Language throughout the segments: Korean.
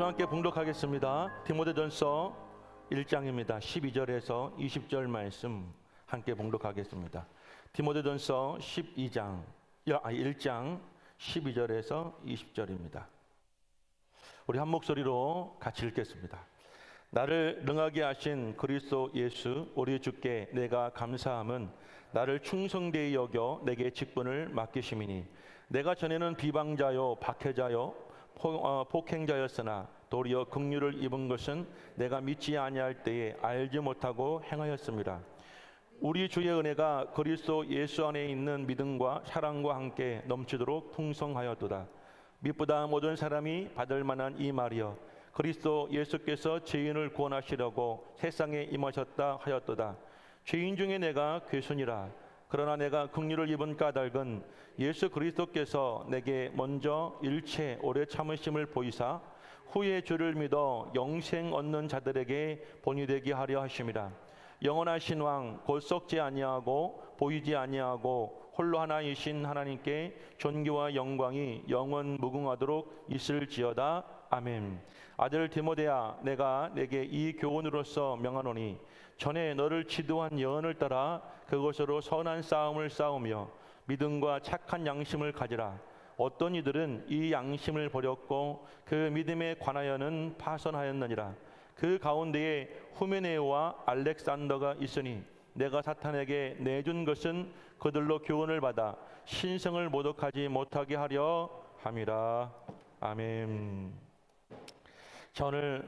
함께 봉독하겠습니다. 디모데전서 1장입니다. 12절에서 20절 말씀 함께 봉독하겠습니다. 디모데전서 1장 12절에서 20절입니다. 우리 한 목소리로 같이 읽겠습니다. 나를 능하게 하신 그리스도 예수 우리 주께 내가 감사함은 나를 충성되이 여겨 내게 직분을 맡기심이니 내가 전에는 비방자요 박해자요 폭행자였으나 도리어 긍휼을 입은 것은 내가 믿지 아니할 때에 알지 못하고 행하였습니다. 우리 주의 은혜가 그리스도 예수 안에 있는 믿음과 사랑과 함께 넘치도록 풍성하였도다. 믿보다 모든 사람이 받을 만한 이 말이여 그리스도 예수께서 죄인을 구원하시려고 세상에 임하셨다 하였도다. 죄인 중에 내가 괴순이라. 그러나 내가 긍휼을 입은 까닭은 예수 그리스도께서 내게 먼저 일체 오래 참으심을 보이사 후에 주를 믿어 영생 얻는 자들에게 본이 되게 하려 하심이라. 영원하신 왕 곧 썩지 아니하고 보이지 아니하고 홀로 하나이신 하나님께 존귀와 영광이 영원 무궁하도록 있을지어다. 아멘. 아들 디모데야, 내가 내게 이 교훈으로서 명하노니 전에 너를 지도한 예언을 따라 그것으로 선한 싸움을 싸우며 믿음과 착한 양심을 가지라. 어떤 이들은 이 양심을 버렸고 그 믿음에 관하여는 파선하였느니라. 그 가운데에 후메네오와 알렉산더가 있으니 내가 사탄에게 내준 것은 그들로 교훈을 받아 신성을 모독하지 못하게 하려 함이라. 아멘. 자, 오늘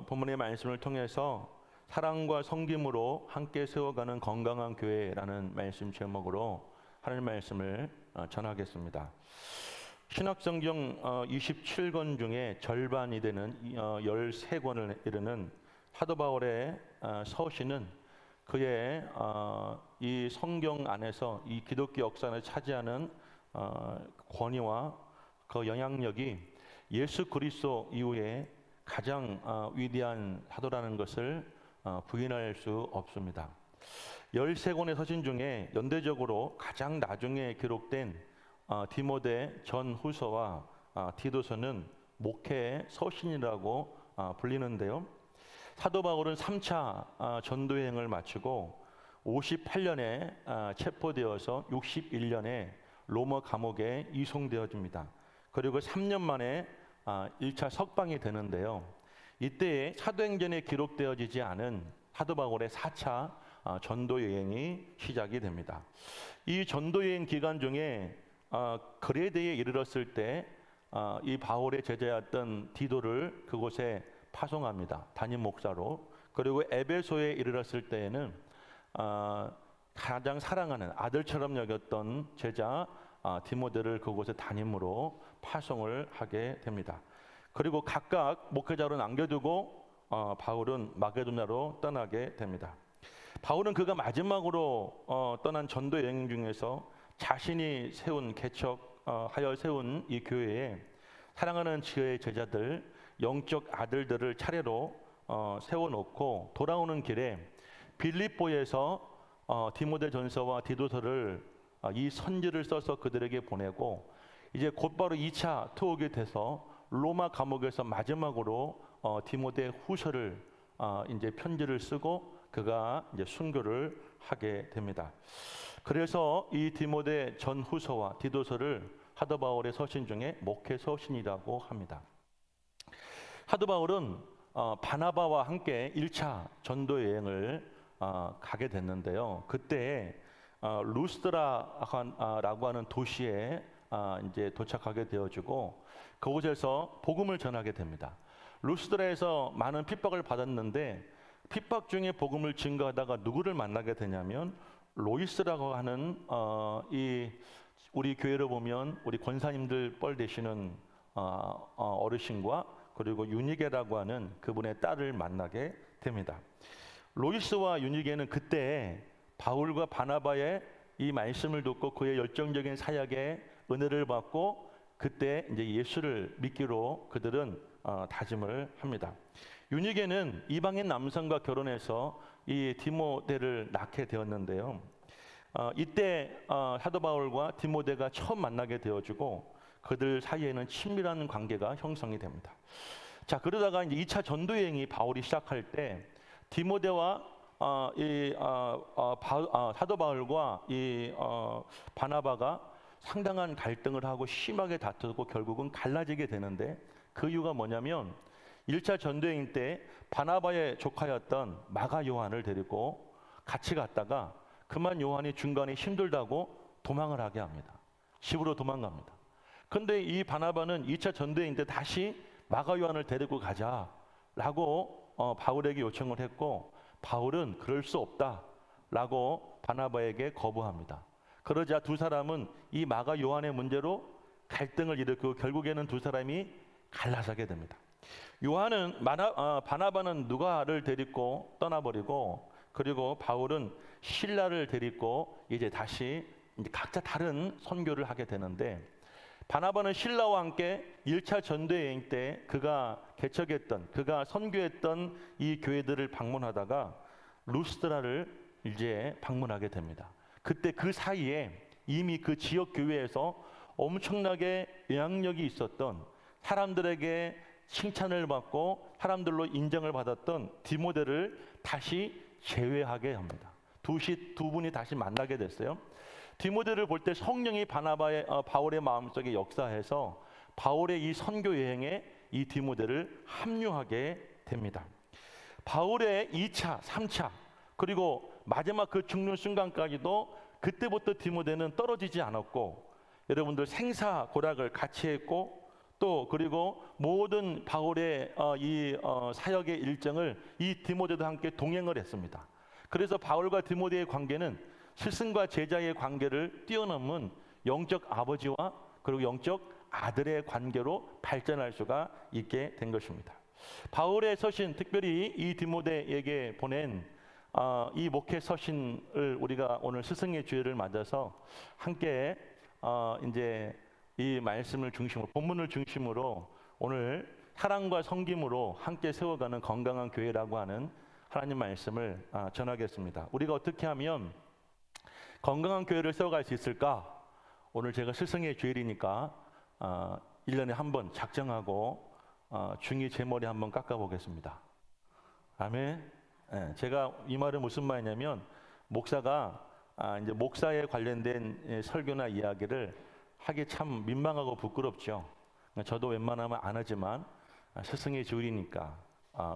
본문의 말씀을 통해서 사랑과 섬김으로 함께 세워가는 건강한 교회라는 말씀 제목으로 하나님 말씀을 전하겠습니다. 신약성경 27권 중에 절반이 되는 13권을 이르는 사도 바울의 서신은 그의 이 성경 안에서 이 기독교 역사를 차지하는 권위와 그 영향력이 예수 그리스도 이후에 가장 위대한 사도라는 것을 부인할 수 없습니다. 13권의 서신 중에 연대적으로 가장 나중에 기록된 디모데 전후서와 디도서는 목회의 서신이라고 불리는데요. 사도 바울은 3차 전도여행을 마치고 58년에 체포되어서 61년에 로마 감옥에 이송되어집니다. 그리고 3년 만에 1차 석방이 되는데요. 이때에 사도행전에 기록되어지지 않은 사도 바울의 4차 전도 여행이 시작이 됩니다. 이 전도 여행 기간 중에 그레데에 이르렀을 때 이 바울의 제자였던 디도를 그곳에 파송합니다. 담임 목사로. 그리고 에베소에 이르렀을 때에는 가장 사랑하는 아들처럼 여겼던 제자 디모데를 그곳에 담임으로 파송을 하게 됩니다. 그리고 각각 목회자로 남겨두고 바울은 마게도냐로 떠나게 됩니다. 바울은 그가 마지막으로 떠난 전도 여행 중에서 자신이 개척하여 세운 이 교회에 사랑하는 지혜의 제자들, 영적 아들들을 차례로 세워놓고 돌아오는 길에 빌립보에서 디모데 전서와 디도서를 이 선지를 써서 그들에게 보내고 이제 곧바로 2차 투옥이 돼서 로마 감옥에서 마지막으로 디모데 후서를 이제 편지를 쓰고 그가 이제 순교를 하게 됩니다. 그래서 이 디모데 전후서와 디도서를 사도 바울의 서신 중에 목회 서신이라고 합니다. 사도 바울은 바나바와 함께 1차 전도 여행을 가게 됐는데요. 그때 루스드라라고 하는 도시에 이제 도착하게 되어지고 그곳에서 복음을 전하게 됩니다. 루스드라에서 많은 핍박을 받았는데 핍박 중에 복음을 증거하다가 누구를 만나게 되냐면 로이스라고 하는 이 우리 교회로 보면 우리 권사님들 뻘 되시는 어르신과 그리고 유니게라고 하는 그분의 딸을 만나게 됩니다. 로이스와 유니게는 그때 바울과 바나바의 이 말씀을 듣고 그의 열정적인 사역에 은혜를 받고 그때 이제 예수를 믿기로 그들은 다짐을 합니다. 유니게는 이방인 남성과 결혼해서 이 디모데를 낳게 되었는데요. 이때 사도 바울과 디모데가 처음 만나게 되어지고 그들 사이에는 친밀한 관계가 형성이 됩니다. 자, 그러다가 이제 2차 전도 여행이 바울이 시작할 때 디모데와 사도 바울과 바나바가 상당한 갈등을 하고 심하게 다투고 결국은 갈라지게 되는데, 그 이유가 뭐냐면 1차 전도여행 때 바나바의 조카였던 마가 요한을 데리고 같이 갔다가 그만 요한이 중간에 힘들다고 도망을 하게 합니다. 집으로 도망갑니다. 근데 이 바나바는 2차 전도여행 때 다시 마가 요한을 데리고 가자라고 바울에게 요청을 했고, 바울은 그럴 수 없다라고 바나바에게 거부합니다. 그러자 두 사람은 이 마가 요한의 문제로 갈등을 일으키고 결국에는 두 사람이 갈라서게 됩니다. 바나바는 누가를 데리고 떠나버리고, 그리고 바울은 실라를 데리고 이제 다시 각자 다른 선교를 하게 되는데, 바나바는 실라와 함께 1차 전도여행 때 그가 선교했던 이 교회들을 방문하다가 루스드라를 이제 방문하게 됩니다. 그때 그 사이에 이미 그 지역 교회에서 엄청나게 영향력이 있었던, 사람들에게 칭찬을 받고 사람들로 인정을 받았던 디모데를 다시 제외하게 합니다. 두 분이 다시 만나게 됐어요. 디모데를 볼 때 성령이 바울의 마음속에 역사해서 바울의 이 선교 여행에 이 디모데를 합류하게 됩니다. 바울의 2차, 3차 그리고 마지막 그 죽는 순간까지도 그때부터 디모데는 떨어지지 않았고, 여러분들 생사고락을 같이 했고, 또 그리고 모든 바울의 사역의 일정을 이 디모데도 함께 동행을 했습니다. 그래서 바울과 디모데의 관계는 스승과 제자의 관계를 뛰어넘은 영적 아버지와 그리고 영적 아들의 관계로 발전할 수가 있게 된 것입니다. 바울의 서신, 특별히 이 디모데에게 보낸 이 목회 서신을 우리가 오늘 스승의 주일을 맞아서 함께 이제 이 말씀을 중심으로, 본문을 중심으로 오늘 사랑과 섬김으로 함께 세워가는 건강한 교회라고 하는 하나님 말씀을 전하겠습니다. 우리가 어떻게 하면 건강한 교회를 세워갈 수 있을까? 오늘 제가 스승의 주일이니까 1년에 한 번 작정하고 중이 제 머리 한번 깎아보겠습니다. 아멘. 제가 이 말은 무슨 말이냐면, 목사가 이제 목사에 관련된 설교나 이야기를 하기 참 민망하고 부끄럽죠. 저도 웬만하면 안 하지만 스승의 주일이니까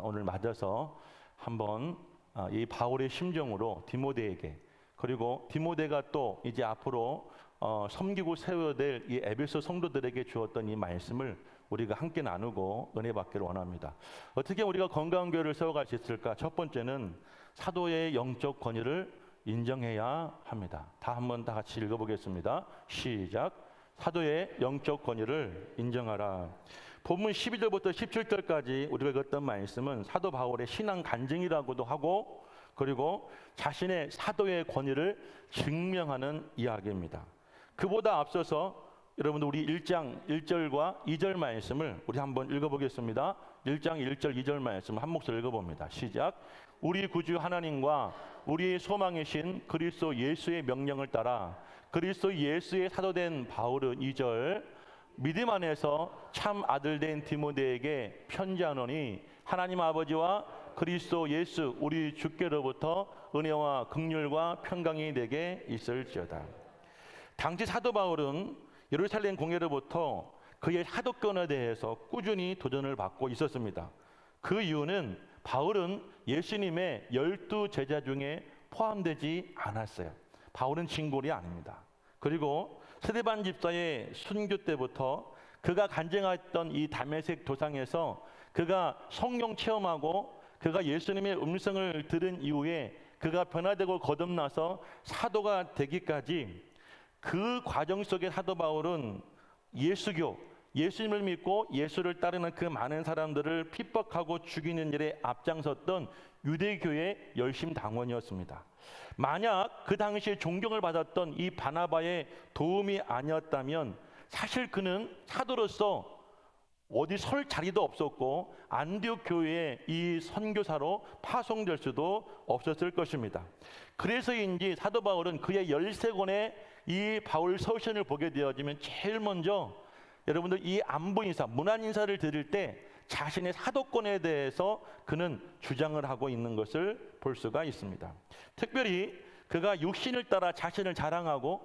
오늘 맞아서 한번 이 바울의 심정으로 디모데에게, 그리고 디모데가 또 이제 앞으로 섬기고 세워야 될 이 에베소 성도들에게 주었던 이 말씀을 우리가 함께 나누고 은혜 받기를 원합니다. 어떻게 우리가 건강한 교회를 세워갈 수 있을까? 첫 번째는 사도의 영적 권위를 인정해야 합니다. 한번 다 같이 읽어보겠습니다. 시작. 사도의 영적 권위를 인정하라. 본문 12절부터 17절까지 우리가 읽었던 말씀은 사도 바울의 신앙 간증이라고도 하고, 그리고 자신의 사도의 권위를 증명하는 이야기입니다. 그보다 앞서서 여러분들 우리 1장 1절과 2절 말씀을 우리 한번 읽어보겠습니다. 1장 1절 2절 말씀을 한 목소리 읽어봅니다. 시작. 우리 구주 하나님과 우리의 소망이신 그리스도 예수의 명령을 따라 그리스도 예수의 사도된 바울은 2절 믿음 안에서 참 아들된 디모데에게 편지하노니 하나님 아버지와 그리스도 예수 우리 주께로부터 은혜와 긍휼과 평강이 내게 있을지어다. 당시 사도 바울은 예루살렘 공회로부터 그의 사도권에 대해서 꾸준히 도전을 받고 있었습니다. 그 이유는 바울은 예수님의 12 제자 중에 포함되지 않았어요. 바울은 진골이 아닙니다. 그리고 스데반 집사의 순교 때부터 그가 간증했던 이 다메섹 도상에서 그가 성령 체험하고 그가 예수님의 음성을 들은 이후에 그가 변화되고 거듭나서 사도가 되기까지 그 과정 속에 사도 바울은 예수교, 예수님을 믿고 예수를 따르는 그 많은 사람들을 핍박하고 죽이는 일에 앞장섰던 유대교의 열심 당원이었습니다. 만약 그 당시에 존경을 받았던 이 바나바의 도움이 아니었다면 사실 그는 사도로서 어디 설 자리도 없었고 안디옥 교회의 이 선교사로 파송될 수도 없었을 것입니다. 그래서인지 사도 바울은 그의 13권의 이 바울 서신을 보게 되어지면 제일 먼저 여러분들 이 안부 인사, 문안 인사를 드릴 때 자신의 사도권에 대해서 그는 주장을 하고 있는 것을 볼 수가 있습니다. 특별히 그가 육신을 따라 자신을 자랑하고,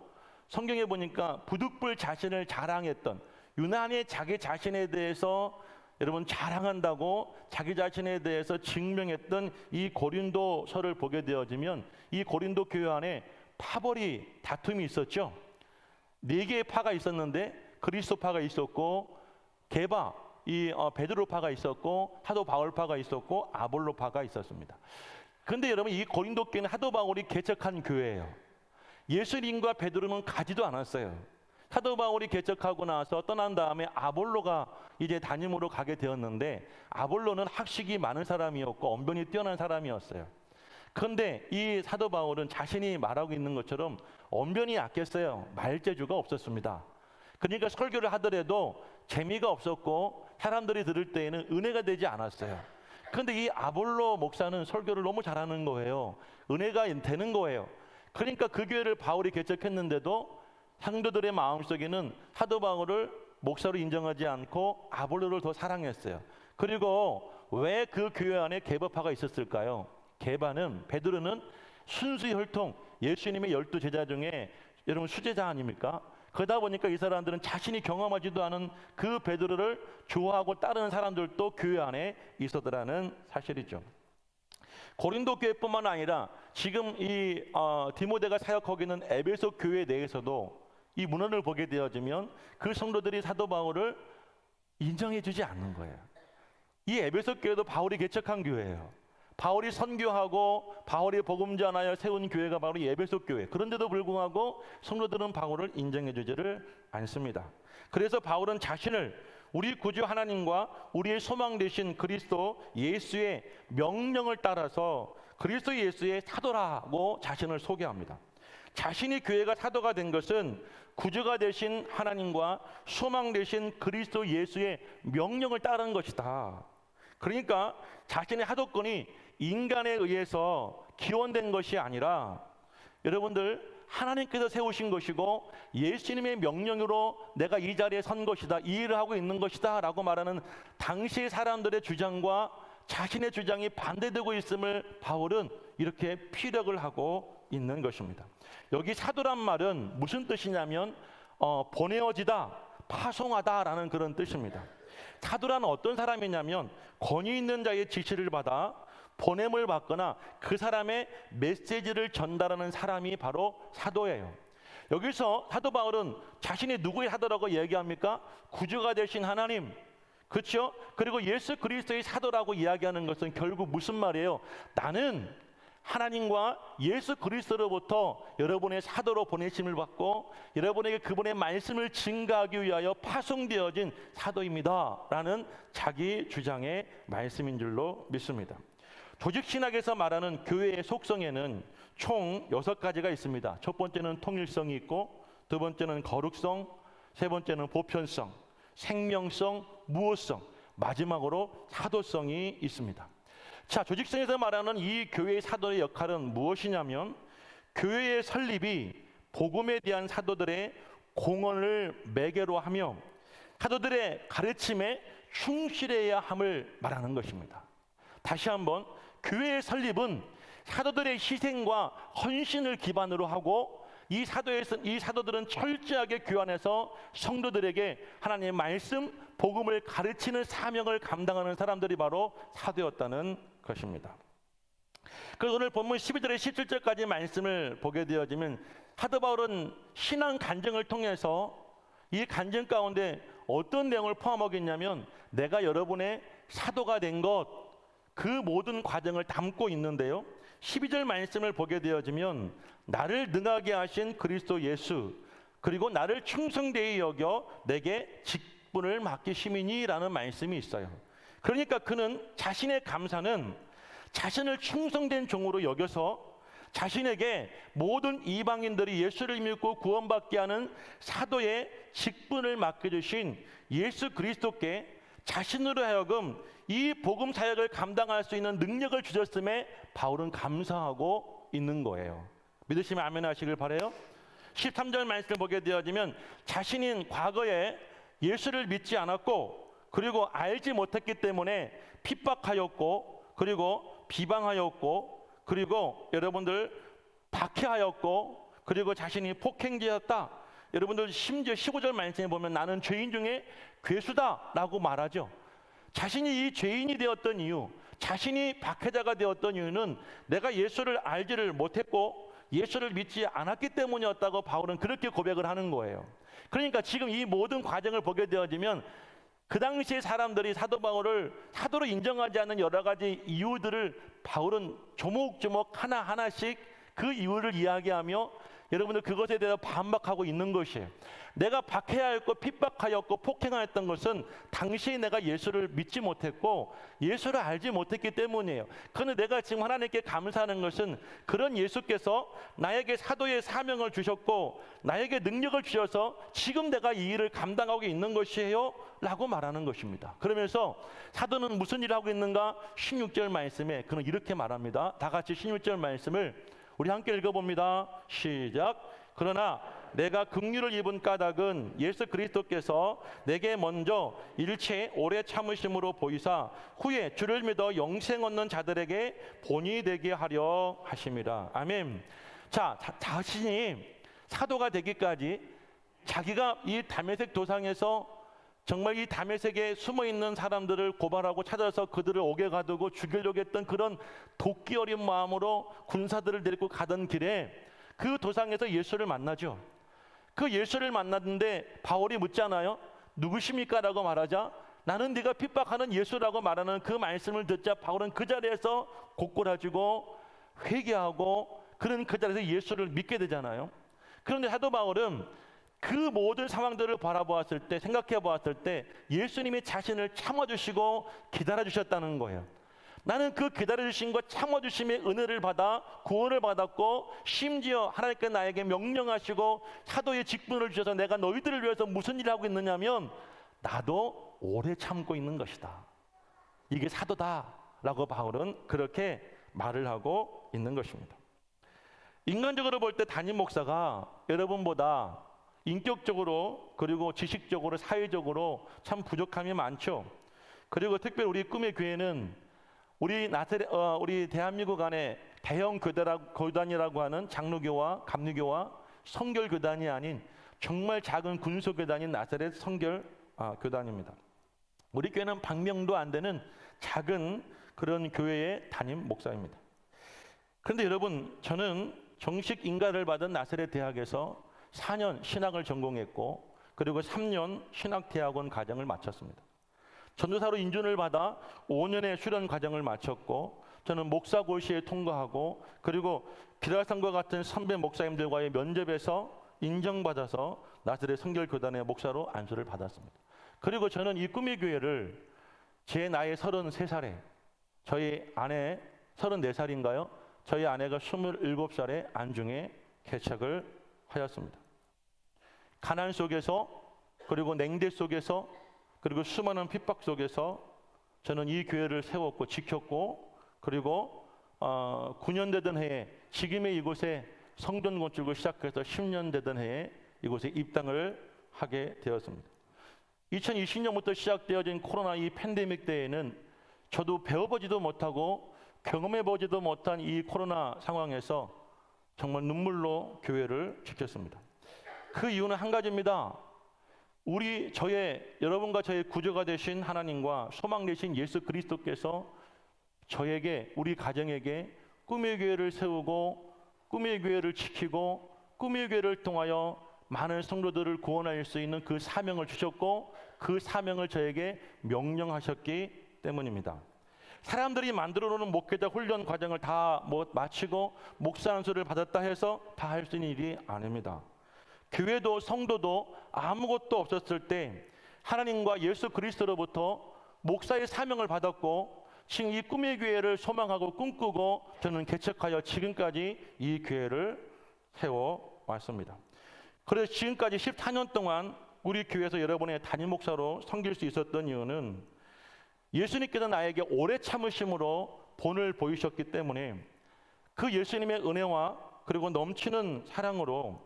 성경에 보니까 부득불 자신을 자랑했던, 유난히 자기 자신에 대해서 여러분 자랑한다고 자기 자신에 대해서 증명했던 이 고린도서를 보게 되어지면, 이 고린도 교회 안에 파벌이 다툼이 있었죠. 4개의 파가 있었는데 그리스도파가 있었고, 게바 베드로파가 있었고, 사도 바울파가 있었고, 아볼로파가 있었습니다. 그런데 여러분, 이 고린도 교회는 사도 바울이 개척한 교회예요. 예수님과 베드로는 가지도 않았어요. 사도 바울이 개척하고 나서 떠난 다음에 아볼로가 이제 담임으로 가게 되었는데, 아볼로는 학식이 많은 사람이었고 언변이 뛰어난 사람이었어요. 그런데 이 사도 바울은 자신이 말하고 있는 것처럼 언변이 약했어요. 말재주가 없었습니다. 그러니까 설교를 하더라도 재미가 없었고 사람들이 들을 때에는 은혜가 되지 않았어요. 그런데 이 아볼로 목사는 설교를 너무 잘하는 거예요. 은혜가 되는 거예요. 그러니까 그 교회를 바울이 개척했는데도 상도들의 마음속에는 사도 바울을 목사로 인정하지 않고 아볼로를 더 사랑했어요. 그리고 왜 그 교회 안에 게바파가 있었을까요? 베드로는 순수 혈통, 예수님의 12 제자 중에 여러분 수제자 아닙니까? 그러다 보니까 이 사람들은 자신이 경험하지도 않은 그 베드로를 좋아하고 따르는 사람들도 교회 안에 있었더라는 사실이죠. 고린도 교회뿐만 아니라 지금 이 디모데가 사역하고 있는 에베소 교회 내에서도 이 문헌을 보게 되어지면 그 성도들이 사도 바울을 인정해 주지 않는 거예요. 이 에베소 교회도 바울이 개척한 교회예요. 바울이 선교하고 바울이 복음 전하여 세운 교회가 바로 이 에베소 교회. 그런데도 불구하고 성도들은 바울을 인정해 주지를 않습니다. 그래서 바울은 자신을 우리 구주 하나님과 우리의 소망 되신 그리스도 예수의 명령을 따라서 그리스도 예수의 사도라고 자신을 소개합니다. 자신이 교회가 사도가 된 것은 구주가 되신 하나님과 소망 되신 그리스도 예수의 명령을 따르는 것이다. 그러니까 자신의 사도권이 인간에 의해서 기원된 것이 아니라 여러분들 하나님께서 세우신 것이고 예수님의 명령으로 내가 이 자리에 선 것이다, 이 일을 하고 있는 것이다 라고 말하는 당시 사람들의 주장과 자신의 주장이 반대되고 있음을 바울은 이렇게 피력을 하고 있는 것입니다. 여기 사도란 말은 무슨 뜻이냐면 보내어지다, 파송하다라는 그런 뜻입니다. 사도라는 어떤 사람이냐면 권위 있는 자의 지시를 받아 보냄을 받거나 그 사람의 메시지를 전달하는 사람이 바로 사도예요. 여기서 사도 바울은 자신이 누구의 사도라고 얘기합니까? 구주가 되신 하나님, 그렇죠? 그리고 예수 그리스도의 사도라고 이야기하는 것은 결국 무슨 말이에요? 나는 하나님과 예수 그리스도로부터 여러분의 사도로 보내심을 받고 여러분에게 그분의 말씀을 증거하기 위하여 파송되어진 사도입니다 라는 자기 주장의 말씀인 줄로 믿습니다. 조직신학에서 말하는 교회의 속성에는 총 6가지가 있습니다. 첫 번째는 통일성이 있고, 두 번째는 거룩성, 세 번째는 보편성, 생명성, 무엇성, 마지막으로 사도성이 있습니다. 자, 조직성에서 말하는 이 교회의 사도의 역할은 무엇이냐면 교회의 설립이 복음에 대한 사도들의 공헌을 매개로 하며 사도들의 가르침에 충실해야 함을 말하는 것입니다. 다시 한번, 교회의 설립은 사도들의 희생과 헌신을 기반으로 하고 이 사도들은 철저하게 교회 안에서 성도들에게 하나님의 말씀, 복음을 가르치는 사명을 감당하는 사람들이 바로 사도였다는 것입니다. 그래서 오늘 본문 12절에 17절까지 말씀을 보게 되어지면 사도 바울은 신앙 간증을 통해서 이 간증 가운데 어떤 내용을 포함하고 있냐면 내가 여러분의 사도가 된 것, 그 모든 과정을 담고 있는데요. 12절 말씀을 보게 되어지면 나를 능하게 하신 그리스도 예수, 그리고 나를 충성되이 여겨 내게 직분을 맡기심이니라는 말씀이 있어요. 그러니까 그는 자신의 감사는 자신을 충성된 종으로 여겨서 자신에게 모든 이방인들이 예수를 믿고 구원받게 하는 사도의 직분을 맡겨주신 예수 그리스도께 자신으로 하여금 이 복음 사역을 감당할 수 있는 능력을 주셨음에 바울은 감사하고 있는 거예요. 믿으시면 아멘 하시길 바라요. 13절 말씀을 보게 되어지면 자신은 과거에 예수를 믿지 않았고 그리고 알지 못했기 때문에 핍박하였고, 그리고 비방하였고, 그리고 여러분들 박해하였고, 그리고 자신이 폭행자였다. 여러분들 심지어 15절 말씀에 보면 나는 죄인 중에 괴수다라고 말하죠. 자신이 이 죄인이 되었던 이유, 자신이 박해자가 되었던 이유는 내가 예수를 알지를 못했고 예수를 믿지 않았기 때문이었다고 바울은 그렇게 고백을 하는 거예요. 그러니까 지금 이 모든 과정을 보게 되어지면 그 당시에 사람들이 사도 바울을 사도로 인정하지 않는 여러 가지 이유들을 바울은 조목조목 하나하나씩 그 이유를 이야기하며 여러분들 그것에 대해서 반박하고 있는 것이에요. 내가 박해하였고 핍박하였고 폭행하였던 것은 당시에 내가 예수를 믿지 못했고 예수를 알지 못했기 때문이에요. 그런데 내가 지금 하나님께 감사하는 것은 그런 예수께서 나에게 사도의 사명을 주셨고 나에게 능력을 주셔서 지금 내가 이 일을 감당하고 있는 것이에요 라고 말하는 것입니다. 그러면서 사도는 무슨 일을 하고 있는가? 16절 말씀에 그는 이렇게 말합니다. 다 같이 16절 말씀을 우리 함께 읽어봅니다. 시작. 그러나 내가 긍휼을 입은 까닭은 예수 그리스도께서 내게 먼저 일체 오래 참으심으로 보이사 후에 주를 믿어 영생 얻는 자들에게 본이 되게 하려 하심이라. 아멘. 자, 자신이 사도가 되기까지 자기가 이 다메섹 도상에서 정말 이 다메섹에 숨어있는 사람들을 고발하고 찾아서 그들을 옥에 가두고 죽이려고 했던 그런 도끼 어린 마음으로 군사들을 데리고 가던 길에 그 도상에서 예수를 만나죠. 그 예수를 만났는데 바울이 묻잖아요. 누구십니까? 라고 말하자 나는 네가 핍박하는 예수라고 말하는 그 말씀을 듣자 바울은 그 자리에서 고꾸라지고 회개하고 그는 그 자리에서 예수를 믿게 되잖아요. 그런데 사도 바울은 그 모든 상황들을 바라보았을 때 생각해 보았을 때 예수님이 자신을 참아주시고 기다려주셨다는 거예요. 나는 그 기다려주심과 참아주심의 은혜를 받아 구원을 받았고 심지어 하나님께 나에게 명령하시고 사도의 직분을 주셔서 내가 너희들을 위해서 무슨 일을 하고 있느냐면 나도 오래 참고 있는 것이다. 이게 사도다라고 바울은 그렇게 말을 하고 있는 것입니다. 인간적으로 볼 때 담임 목사가 여러분보다 인격적으로 그리고 지식적으로 사회적으로 참 부족함이 많죠. 그리고 특별히 우리 꿈의 교회는 우리 대한민국 안에 대형 교단이라고 하는 장로교와 감리교와 성결교단이 아닌 정말 작은 군소교단인 나사렛 성결교단입니다. 우리 교회는 방명도 안 되는 작은 그런 교회의 담임 목사입니다. 그런데 여러분 저는 정식 인가를 받은 나사렛 대학에서 4년 신학을 전공했고 그리고 3년 신학대학원 과정을 마쳤습니다. 전도사로 인준을 받아 5년의 수련 과정을 마쳤고 저는 목사고시에 통과하고 그리고 비라상과 같은 선배 목사님들과의 면접에서 인정받아서 나사렛 성결교단의 목사로 안수를 받았습니다. 그리고 저는 이 꿈의 교회를 제 나이 33살에 저희 아내 34살인가요? 저희 아내가 27살에 안중에 개척을 하였습니다. 가난 속에서 그리고 냉대 속에서 그리고 수많은 핍박 속에서 저는 이 교회를 세웠고 지켰고 그리고 9년 되던 해에 지금의 이곳에 성전 건축을 시작해서 10년 되던 해에 이곳에 입당을 하게 되었습니다. 2020년부터 시작되어진 코로나 이 팬데믹 때에는 저도 배워보지도 못하고 경험해보지도 못한 이 코로나 상황에서 정말 눈물로 교회를 지켰습니다. 그 이유는 한 가지입니다. 여러분과 저의 구주가 되신 하나님과 소망 되신 예수 그리스도께서 저에게 우리 가정에게 꿈의 교회를 세우고 꿈의 교회를 지키고 꿈의 교회를 통하여 많은 성도들을 구원할 수 있는 그 사명을 주셨고 그 사명을 저에게 명령하셨기 때문입니다. 사람들이 만들어 놓은 목회자 훈련 과정을 다 마치고 목사 안수를 받았다 해서 다 할 수 있는 일이 아닙니다. 교회도 성도도 아무것도 없었을 때 하나님과 예수 그리스도로부터 목사의 사명을 받았고 지금 이 꿈의 교회를 소망하고 꿈꾸고 저는 개척하여 지금까지 이 교회를 세워왔습니다. 그래서 지금까지 14년 동안 우리 교회에서 여러분의 담임 목사로 섬길 수 있었던 이유는 예수님께서 나에게 오래 참으심으로 본을 보이셨기 때문에 그 예수님의 은혜와 그리고 넘치는 사랑으로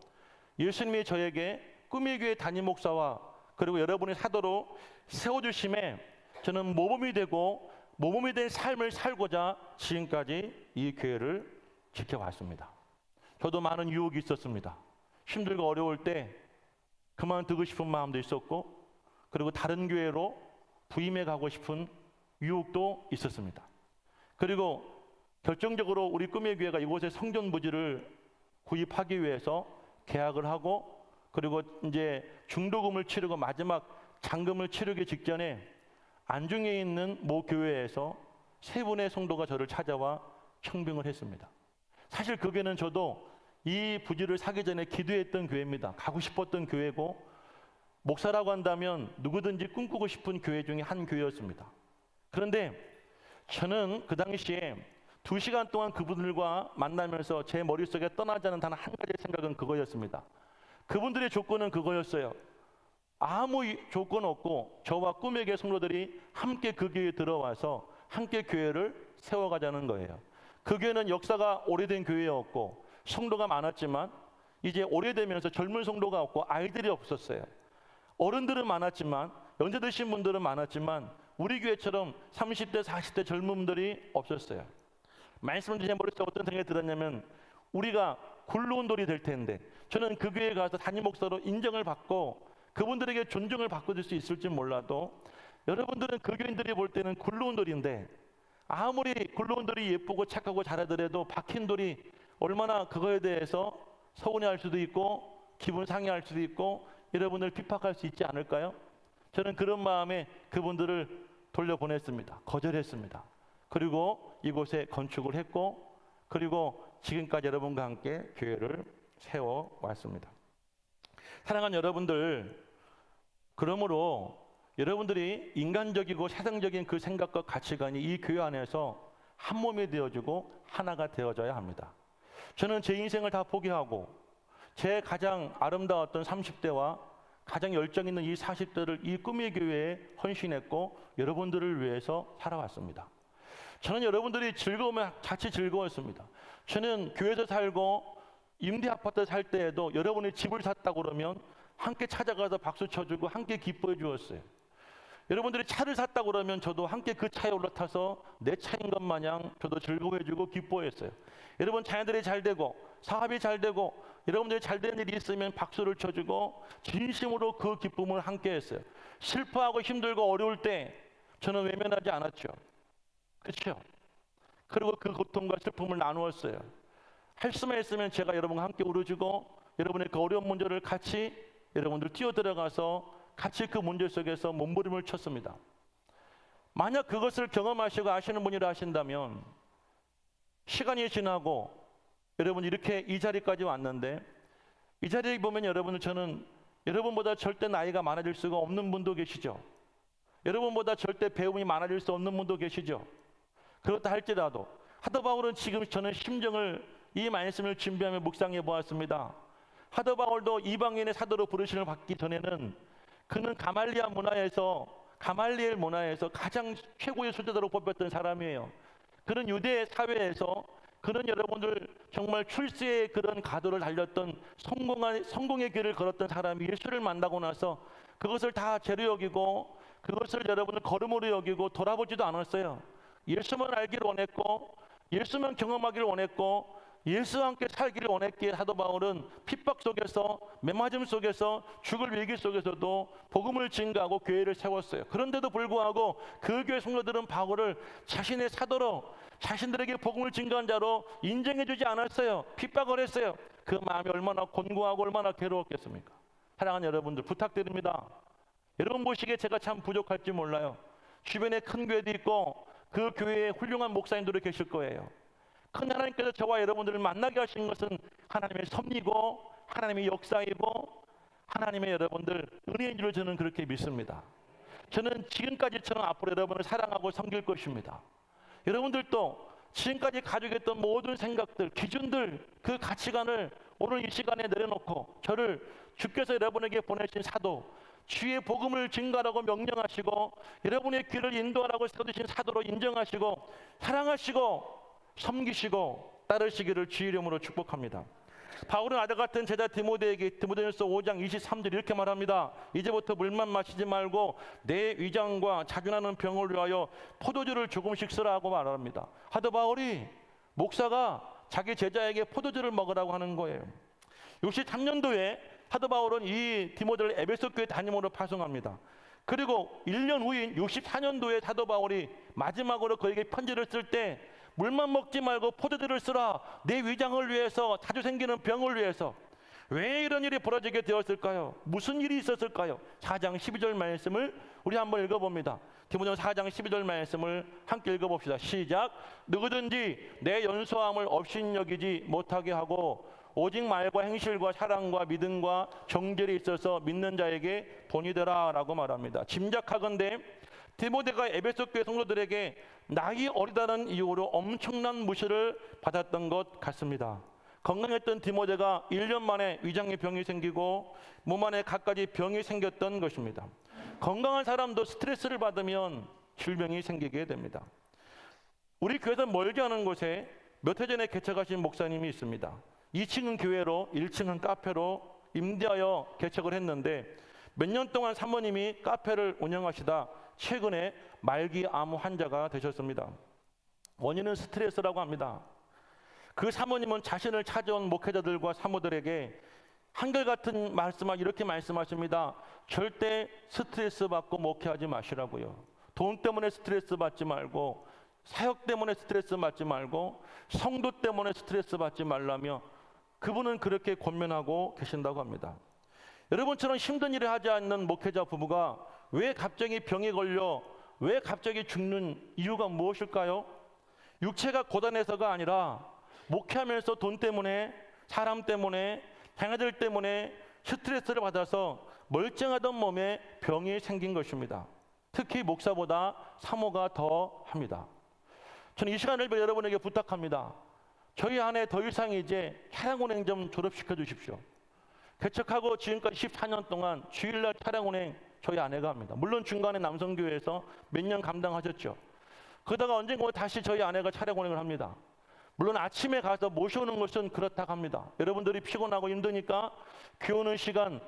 예수님이 저에게 꿈의 교회 담임 목사와 그리고 여러분의 사도로 세워주심에 저는 모범이 되고 모범이 된 삶을 살고자 지금까지 이 교회를 지켜왔습니다. 저도 많은 유혹이 있었습니다. 힘들고 어려울 때 그만두고 싶은 마음도 있었고, 그리고 다른 교회로 부임해 가고 싶은 유혹도 있었습니다. 그리고 결정적으로 우리 꿈의 교회가 이곳에 성전 부지를 구입하기 위해서 계약을 하고, 그리고 이제 중도금을 치르고 마지막 잔금을 치르기 직전에 안중에 있는 모 교회에서 세 분의 성도가 저를 찾아와 청빙을 했습니다. 사실 그 교회는 저도 이 부지를 사기 전에 기도했던 교회입니다. 가고 싶었던 교회고, 목사라고 한다면 누구든지 꿈꾸고 싶은 교회 중에 한 교회였습니다. 그런데 저는 그 당시에 2시간 동안 그분들과 만나면서 제 머릿속에 떠나지 않은 단 한 가지 생각은 그거였습니다. 그분들의 조건은 그거였어요. 아무 조건 없고 저와 꿈의 교회 성도들이 함께 그 교회에 들어와서 함께 교회를 세워가자는 거예요. 그 교회는 역사가 오래된 교회였고 성도가 많았지만 이제 오래되면서 젊은 성도가 없고 아이들이 없었어요. 어른들은 많았지만, 연세 드신 분들은 많았지만 우리 교회처럼 30대 40대 젊은 분들이 없었어요. 말씀을 제 머릿속에 어떤 생각이 들었냐면, 우리가 굴러온 돌이 될 텐데 저는 그 교회에 가서 담임 목사로 인정을 받고 그분들에게 존중을 받을 수 있을지 몰라도, 여러분들은 그 교인들이 볼 때는 굴러온 돌인데 아무리 굴러온 돌이 예쁘고 착하고 잘하더라도 박힌 돌이 얼마나 그거에 대해서 서운해할 수도 있고 기분 상해할 수도 있고 여러분을 핍박할 수 있지 않을까요? 저는 그런 마음에 그분들을 돌려보냈습니다. 거절했습니다. 그리고 이곳에 건축을 했고, 그리고 지금까지 여러분과 함께 교회를 세워왔습니다. 사랑하는 여러분들, 그러므로 여러분들이 인간적이고 세상적인 그 생각과 가치관이 이 교회 안에서 한 몸이 되어지고 하나가 되어져야 합니다. 저는 제 인생을 다 포기하고 제 가장 아름다웠던 30대와 가장 열정 있는 이 40대를 이 꿈의 교회에 헌신했고 여러분들을 위해서 살아왔습니다. 저는 여러분들이 즐거우면 같이 즐거웠습니다. 저는 교회에서 살고 임대 아파트 살 때에도 여러분이 집을 샀다고 그러면 함께 찾아가서 박수 쳐주고 함께 기뻐해 주었어요. 여러분들이 차를 샀다고 그러면 저도 함께 그 차에 올라타서 내 차인 것 마냥 저도 즐거워해주고 기뻐했어요. 여러분 자녀들이 잘 되고 사업이 잘 되고 여러분들이 잘 되는 일이 있으면 박수를 쳐주고 진심으로 그 기쁨을 함께 했어요. 슬퍼하고 힘들고 어려울 때 저는 외면하지 않았죠. 그렇죠? 그리고 그 고통과 슬픔을 나누었어요. 할 수만 있으면 제가 여러분과 함께 울어주고 여러분의 그 어려운 문제를 같이 여러분들 뛰어들어가서 같이 그 문제 속에서 몸부림을 쳤습니다. 만약 그것을 경험하시고 아시는 분이라 하신다면 시간이 지나고 여러분 이렇게 이 자리까지 왔는데, 이 자리에 보면 여러분은, 저는 여러분보다 절대 나이가 많아질 수가 없는 분도 계시죠. 여러분보다 절대 배움이 많아질 수 없는 분도 계시죠. 그렇다 할지라도 사도 바울은 지금 저는 심정을 이 말씀을 준비하며 묵상해 보았습니다. 사도 바울도 이방인의 사도로 부르심을 받기 전에는 그는 가말리엘 문화에서 가장 최고의 수제자로 뽑혔던 사람이에요. 그는 유대 사회에서 그는 여러분들 정말 출세의 그런 가도를 달렸던 성공의 길을 걸었던 사람이 예수를 만나고 나서 그것을 다 죄로 여기고 그것을 여러분을 걸음으로 여기고 돌아보지도 않았어요. 예수만 알기를 원했고 예수만 경험하기를 원했고 예수와 함께 살기를 원했기에 사도 바울은 핍박 속에서 매맞음 속에서 죽을 위기 속에서도 복음을 증거하고 교회를 세웠어요. 그런데도 불구하고 그 교회 성도들은 바울을 자신의 사도로 자신들에게 복음을 증거한 자로 인정해 주지 않았어요. 핍박을 했어요. 그 마음이 얼마나 곤고하고 얼마나 괴로웠겠습니까? 사랑하는 여러분들, 부탁드립니다. 여러분 보시기에 제가 참 부족할지 몰라요. 주변에 큰 교회도 있고 그 교회에 훌륭한 목사님들이 계실 거예요. 큰 하나님께서 저와 여러분들을 만나게 하신 것은 하나님의 섭리고 하나님의 역사이고 하나님의 여러분들 은혜인 줄 저는 그렇게 믿습니다. 저는 지금까지처럼 앞으로 여러분을 사랑하고 섬길 것입니다. 여러분들도 지금까지 가지고 있던 모든 생각들, 기준들, 그 가치관을 오늘 이 시간에 내려놓고 저를 주께서 여러분에게 보내신 사도, 주의 복음을 증거하라고 명령하시고 여러분의 귀를 인도하라고 세워주신 사도로 인정하시고 사랑하시고 섬기시고 따르시기를 주의 이름으로 축복합니다. 바울은 아들 같은 제자 디모데에게 디모데전서 5장 23절 이렇게 말합니다. 이제부터 물만 마시지 말고 내 위장과 자균하는 병을 위하여 포도주를 조금씩 쓰라고 말합니다. 하도 바울이 목사가 자기 제자에게 포도주를 먹으라고 하는 거예요. 63년도에 사도 바울은 이 디모데를 에베소 교회 담임으로 파송합니다. 그리고 1년 후인 64년도에 사도 바울이 마지막으로 그에게 편지를 쓸 때 물만 먹지 말고 포도주를 쓰라. 내 위장을 위해서, 자주 생기는 병을 위해서. 왜 이런 일이 벌어지게 되었을까요? 무슨 일이 있었을까요? 4장 12절 말씀을 우리 한번 읽어봅니다. 디모데전서 4장 12절 말씀을 함께 읽어봅시다. 시작. 누구든지 내 연소함을 업신여기지 못하게 하고 오직 말과 행실과 사랑과 믿음과 정절이 있어서 믿는 자에게 본이 되라 라고 말합니다. 짐작하건대 디모데가 에베소 교회 성도들에게 나이 어리다는 이유로 엄청난 무시를 받았던 것 같습니다. 건강했던 디모데가 1년 만에 위장에 병이 생기고 몸 안에 갖가지 병이 생겼던 것입니다. 건강한 사람도 스트레스를 받으면 질병이 생기게 됩니다. 우리 교회에서 멀지 않은 곳에 몇 해 전에 개척하신 목사님이 있습니다. 2층은 교회로 1층은 카페로 임대하여 개척을 했는데 몇 년 동안 사모님이 카페를 운영하시다 최근에 말기 암 환자가 되셨습니다. 원인은 스트레스라고 합니다. 그 사모님은 자신을 찾아온 목회자들과 사모들에게 한결같은 말씀을 이렇게 말씀하십니다. 절대 스트레스 받고 목회하지 마시라고요. 돈 때문에 스트레스 받지 말고, 사역 때문에 스트레스 받지 말고, 성도 때문에 스트레스 받지 말라며 그분은 그렇게 권면하고 계신다고 합니다. 여러분처럼 힘든 일을 하지 않는 목회자 부부가 왜 갑자기 병에 걸려, 왜 갑자기 죽는 이유가 무엇일까요? 육체가 고단해서가 아니라 목회하면서 돈 때문에, 사람 때문에, 자녀들 때문에 스트레스를 받아서 멀쩡하던 몸에 병이 생긴 것입니다. 특히 목사보다 사모가 더 합니다. 저는 이 시간을 여러분에게 부탁합니다. 저희 아내 더 이상 이제 차량운행 좀 졸업시켜 주십시오. 개척하고 지금까지 14년 동안 주일날 차량운행 저희 아내가 합니다. 물론 중간에 남성교회에서 몇 년 감당하셨죠. 그러다가 언젠가 다시 저희 아내가 차량운행을 합니다. 물론 아침에 가서 모셔오는 것은 그렇다고 합니다. 여러분들이 피곤하고 힘드니까 교회 오는 시간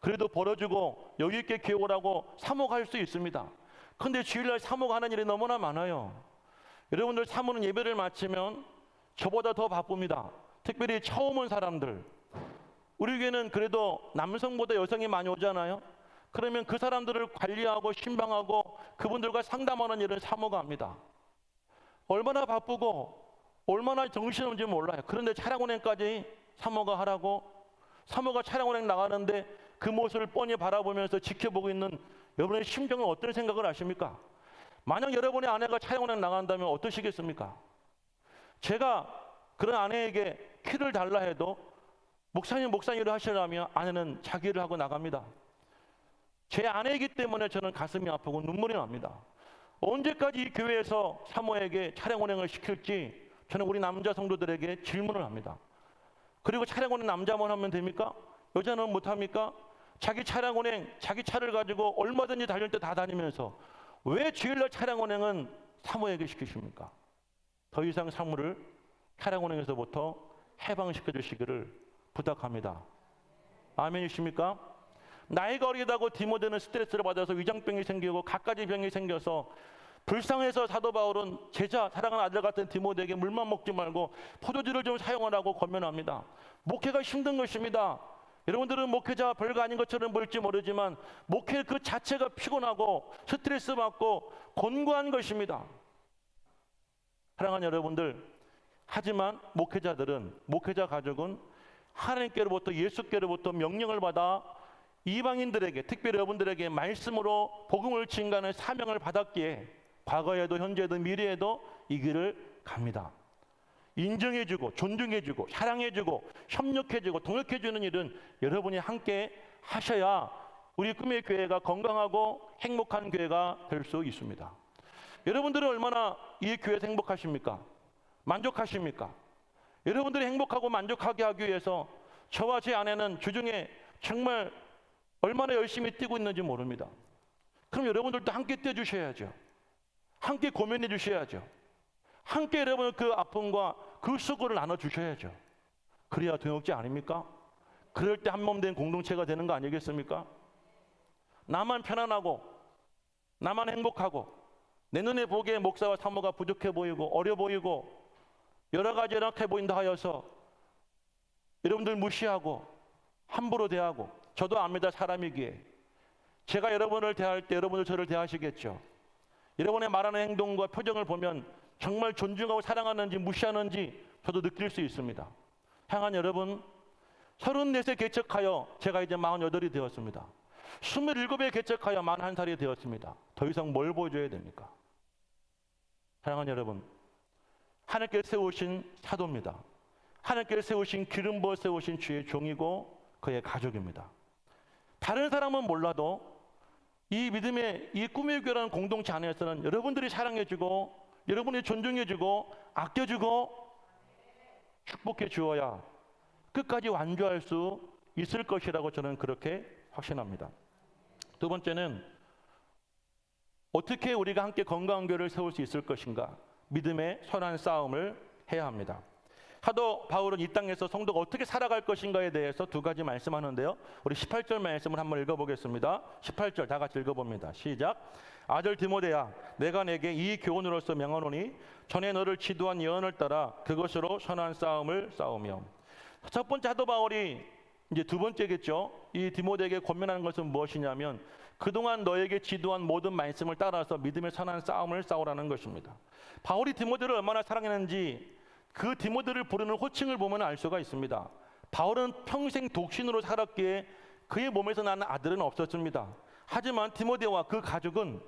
그래도 벌어주고 여유 있게 교회 오라고 사모할 수 있습니다. 그런데 주일날 사모가 하는 일이 너무나 많아요. 여러분들 사모는 예배를 마치면 저보다 더 바쁩니다. 특별히 처음 온 사람들. 우리 교회는 그래도 남성보다 여성이 많이 오잖아요. 그러면 그 사람들을 관리하고 신방하고 그분들과 상담하는 일을 사모가 합니다. 얼마나 바쁘고 얼마나 정신없는지 몰라요. 그런데 차량운행까지 사모가 하라고, 사모가 차량운행 나가는데 그 모습을 뻔히 바라보면서 지켜보고 있는 여러분의 심정은 어떤 생각을 하십니까? 만약 여러분의 아내가 차량운행 나간다면 어떠시겠습니까? 제가 그런 아내에게 키를 달라 해도 목사님 일을 하시려면 아내는 자기 일을 하고 나갑니다. 제 아내이기 때문에 저는 가슴이 아프고 눈물이 납니다. 언제까지 이 교회에서 사모에게 차량운행을 시킬지 저는 우리 남자 성도들에게 질문을 합니다. 그리고 차량운행 남자만 하면 됩니까? 여자는 못합니까? 자기 차량운행, 자기 차를 가지고 얼마든지 달릴 때 다 다니면서 왜 주일날 차량운행은 사모에게 시키십니까? 더 이상 사모를 차량운행에서부터 해방시켜 주시기를 부탁합니다. 아멘이십니까? 나이가 어리다고 디모데는 스트레스를 받아서 위장병이 생기고 갖가지 병이 생겨서 불쌍해서 사도 바울은 제자, 사랑하는 아들 같은 디모데에게 물만 먹지 말고 포도주를 좀 사용하라고 권면합니다. 목회가 힘든 것입니다. 여러분들은 목회자 별거 아닌 것처럼 보일지 모르지만 목회 그 자체가 피곤하고 스트레스 받고 곤고한 것입니다. 사랑하는 여러분들, 하지만 목회자들은, 목회자 가족은 하나님께로부터, 예수께로부터 명령을 받아 이방인들에게, 특별히 여러분들에게 말씀으로 복음을 증가하는 사명을 받았기에 과거에도 현재에도 미래에도 이 길을 갑니다. 인정해주고 존중해주고 사랑해주고 협력해주고 동역해주는 일은 여러분이 함께 하셔야 우리 꿈의 교회가 건강하고 행복한 교회가 될 수 있습니다. 여러분들은 얼마나 이 교회에서 행복하십니까? 만족하십니까? 여러분들이 행복하고 만족하게 하기 위해서 저와 제 아내는 주중에 정말 얼마나 열심히 뛰고 있는지 모릅니다. 그럼 여러분들도 함께 뛰어주셔야죠. 함께 고민해 주셔야죠. 함께 여러분 그 아픔과 그 수고를 나눠주셔야죠. 그래야 동역자 아닙니까? 그럴 때 한 몸 된 공동체가 되는 거 아니겠습니까? 나만 편안하고 나만 행복하고 내 눈에 보기에 목사와 사모가 부족해 보이고 어려 보이고 여러 가지 연약해 보인다 하여서 여러분들 무시하고 함부로 대하고, 저도 압니다. 사람이기에 제가 여러분을 대할 때 여러분도 저를 대하시겠죠. 여러분의 말하는 행동과 표정을 보면 정말 존중하고 사랑하는지 무시하는지 저도 느낄 수 있습니다. 향한 여러분, 34세 개척하여 제가 이제 48이 되었습니다. 27에 개척하여 41살이 되었습니다. 더 이상 뭘 보여줘야 됩니까? 사랑하는 여러분, 하나님께 세우신 사도입니다. 하나님께 세우신 기름 부어 세우신 주의 종이고 그의 가족입니다. 다른 사람은 몰라도 이 믿음의 이 꿈의 교회라는 공동체 안에서는 여러분들이 사랑해주고 여러분이 존중해주고 아껴주고 축복해 주어야 끝까지 완주할 수 있을 것이라고 저는 그렇게 확신합니다. 두 번째는 어떻게 우리가 함께 건강한 교회를 세울 수 있을 것인가? 믿음의 선한 싸움을 해야 합니다. 사도 바울은 이 땅에서 성도가 어떻게 살아갈 것인가에 대해서 두 가지 말씀하는데요. 우리 18절 말씀을 한번 읽어보겠습니다. 18절 다 같이 읽어봅니다. 시작. 아들 디모데야, 내가 내게 이 교훈으로서 명하노니 전에 너를 지도한 예언을 따라 그것으로 선한 싸움을 싸우며. 첫 번째 사도 바울이 이제 두 번째겠죠. 이 디모데에게 권면하는 것은 무엇이냐면 그동안 너에게 지도한 모든 말씀을 따라서 믿음의 선한 싸움을 싸우라는 것입니다. 바울이 디모데를 얼마나 사랑했는지 그 디모데를 부르는 호칭을 보면 알 수가 있습니다. 바울은 평생 독신으로 살았기에 그의 몸에서 나는 아들은 없었습니다. 하지만 디모데와 그 가족은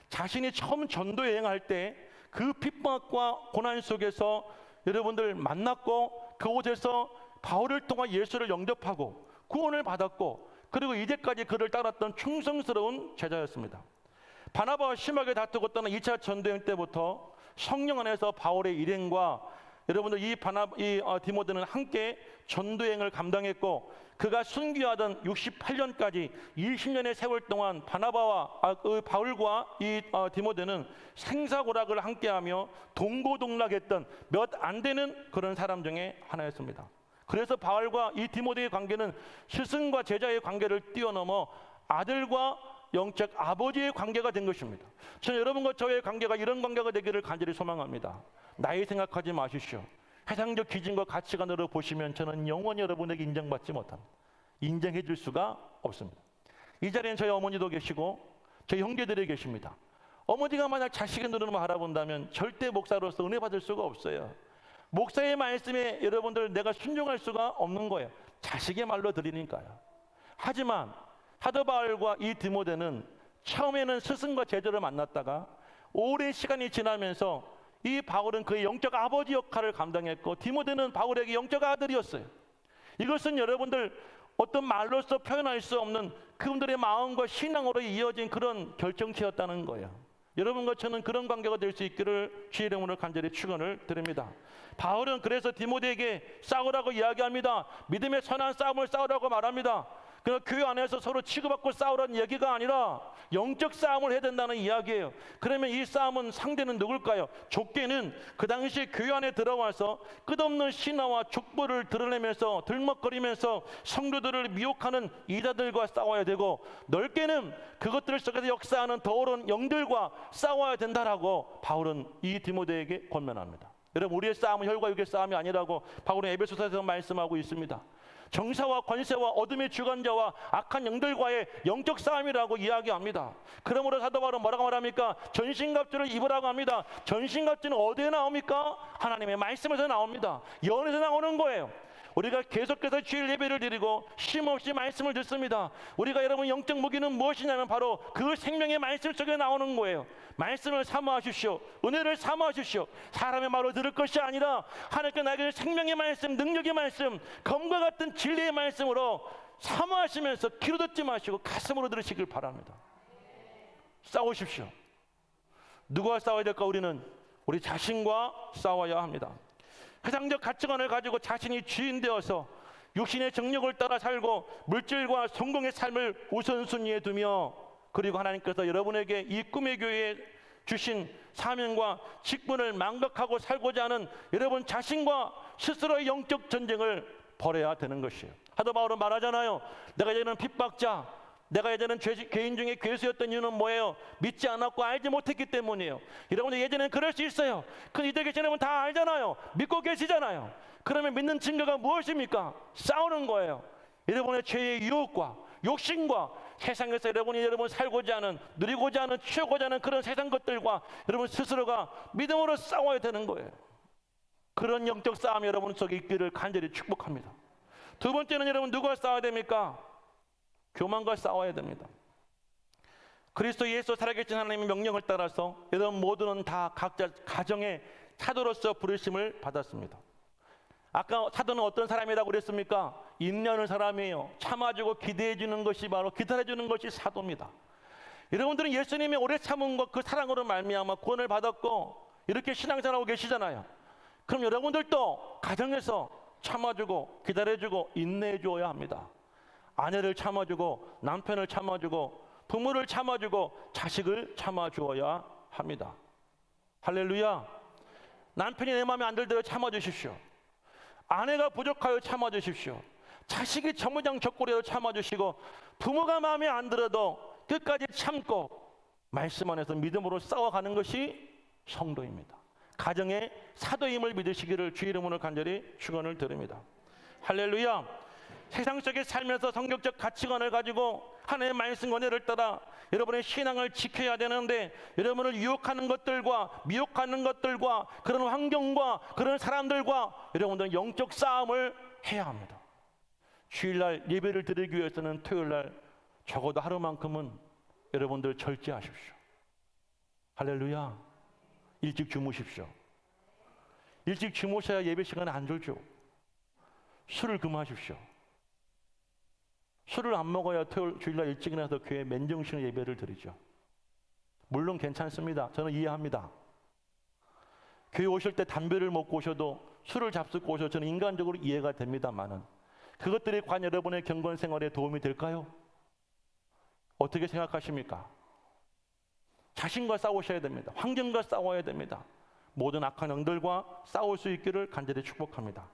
자신이 처음 전도 여행할 때 그 핍박과 고난 속에서 여러분들 만났고 그곳에서 바울을 통한 예수를 영접하고 구원을 받았고 그리고 이제까지 그를 따랐던 충성스러운 제자였습니다. 바나바와 심하게 다투고 떠난 2차 전도여행 때부터 성령 안에서 바울의 일행과 여러분들 이 디모데는 함께 전도여행을 감당했고 그가 순교하던 68년까지 20년의 세월 동안 바울과 이 디모데는 생사고락을 함께하며 동고동락했던 몇 안 되는 그런 사람 중에 하나였습니다. 그래서 바울과 이 디모데의 관계는 스승과 제자의 관계를 뛰어넘어 아들과 영적 아버지의 관계가 된 것입니다. 저는 여러분과 저의 관계가 이런 관계가 되기를 간절히 소망합니다. 나이 생각하지 마십시오. 세상적 기준과 가치관으로 보시면 저는 영원히 여러분에게 인정받지 못합니다. 인정해 줄 수가 없습니다. 이 자리에는 저희 어머니도 계시고 저희 형제들이 계십니다. 어머니가 만약 자식의 눈으로 바라본다면 절대 목사로서 은혜 받을 수가 없어요. 목사의 말씀에 여러분들 내가 순종할 수가 없는 거예요. 자식의 말로 들으니까요. 하지만 사도 바울과 이 디모데는 처음에는 스승과 제자를 만났다가 오랜 시간이 지나면서 이 바울은 그의 영적 아버지 역할을 감당했고 디모데는 바울에게 영적 아들이었어요. 이것은 여러분들 어떤 말로서 표현할 수 없는 그분들의 마음과 신앙으로 이어진 그런 결정체였다는 거예요. 여러분과 저는 그런 관계가 될 수 있기를 주의 이름으로 간절히 축원을 드립니다. 바울은 그래서 디모데에게 싸우라고 이야기합니다. 믿음의 선한 싸움을 싸우라고 말합니다. 그러나 교회 안에서 서로 치고받고 싸우라는 얘기가 아니라 영적 싸움을 해야 된다는 이야기예요. 그러면 이 싸움은 상대는 누굴까요? 족계는 그 당시 교회 안에 들어와서 끝없는 신화와 족보를 드러내면서 들먹거리면서 성도들을 미혹하는 이자들과 싸워야 되고, 넓게는 그것들 속에서 역사하는 더러운 영들과 싸워야 된다라고 바울은 이 디모데에게 권면합니다. 여러분, 우리의 싸움은 혈과 육의 싸움이 아니라고 바울은 에베소서에서 말씀하고 있습니다. 정사와 권세와 어둠의 주관자와 악한 영들과의 영적 싸움이라고 이야기합니다. 그러므로 사도 바울은 뭐라고 말합니까? 전신갑주를 입으라고 합니다. 전신갑주는 어디에 나옵니까? 하나님의 말씀에서 나옵니다. 예언에서 나오는 거예요. 우리가 계속해서 주일 예배를 드리고 쉼없이 말씀을 듣습니다. 우리가 여러분 영적 무기는 무엇이냐면 바로 그 생명의 말씀 속에 나오는 거예요. 말씀을 사모하십시오. 은혜를 사모하십시오. 사람의 말로 들을 것이 아니라 하나님께 나에게 생명의 말씀, 능력의 말씀, 검과 같은 진리의 말씀으로 사모하시면서 귀로 듣지 마시고 가슴으로 들으시길 바랍니다. 싸우십시오. 누구와 싸워야 될까? 우리는 우리 자신과 싸워야 합니다. 세상적 가치관을 가지고 자신이 주인 되어서 육신의 정욕을 따라 살고 물질과 성공의 삶을 우선순위에 두며, 그리고 하나님께서 여러분에게 이 꿈의 교회에 주신 사명과 직분을 망각하고 살고자 하는 여러분 자신과 스스로의 영적 전쟁을 버려야 되는 것이에요. 사도 바울은 말하잖아요. 내가 이제는 핍박자, 내가 예전엔 개인 중에 괴수였던 이유는 뭐예요? 믿지 않았고 알지 못했기 때문이에요. 여러분들 예전엔 그럴 수 있어요. 근데 이제 계신 여러분 다 알잖아요. 믿고 계시잖아요. 그러면 믿는 증거가 무엇입니까? 싸우는 거예요. 여러분의 죄의 유혹과 욕심과 세상에서 여러분 살고자 하는, 누리고자 하는, 취하고자 하는 그런 세상 것들과 여러분 스스로가 믿음으로 싸워야 되는 거예요. 그런 영적 싸움 여러분 속에 있기를 간절히 축복합니다. 두 번째는 여러분 누구와 싸워야 됩니까? 교만과 싸워야 됩니다. 그리스도 예수 살아계신 하나님의 명령을 따라서 여러분 모두는 다 각자 가정의 사도로서 부르심을 받았습니다. 아까 사도는 어떤 사람이라고 그랬습니까? 인내하는 사람이에요. 참아주고 기대해주는 것이 바로 기다려주는 것이 사도입니다. 여러분들은 예수님의 오래 참음과 그 사랑으로 말미암아 구원을 받았고 이렇게 신앙생활하고 계시잖아요. 그럼 여러분들도 가정에서 참아주고 기다려주고 인내해 주어야 합니다. 아내를 참아주고 남편을 참아주고 부모를 참아주고 자식을 참아주어야 합니다. 할렐루야. 남편이 내 마음에 안 들도록 참아주십시오. 아내가 부족하여 참아주십시오. 자식이 전무장적고리로 참아주시고 부모가 마음에 안 들어도 끝까지 참고 말씀 안에서 믿음으로 싸워가는 것이 성도입니다. 가정의 사도임을 믿으시기를 주의 이름으로 간절히 축원을 드립니다. 할렐루야. 세상 속에 살면서 성경적 가치관을 가지고 하나님의 말씀 권해를 따라 여러분의 신앙을 지켜야 되는데 여러분을 유혹하는 것들과 미혹하는 것들과 그런 환경과 그런 사람들과 여러분들은 영적 싸움을 해야 합니다. 주일날 예배를 드리기 위해서는 토요일날 적어도 하루만큼은 여러분들 절제하십시오. 할렐루야. 일찍 주무십시오. 일찍 주무셔야 예배 시간에 안 졸죠. 술을 금하십시오. 술을 안 먹어야 토요일, 주일날 일찍 일어나서 교회 맨정신으로 예배를 드리죠. 물론 괜찮습니다. 저는 이해합니다. 교회 오실 때 담배를 먹고 오셔도 술을 잡수고 오셔도 저는 인간적으로 이해가 됩니다만은 그것들이 과연 여러분의 경건 생활에 도움이 될까요? 어떻게 생각하십니까? 자신과 싸우셔야 됩니다. 환경과 싸워야 됩니다. 모든 악한 영들과 싸울 수 있기를 간절히 축복합니다.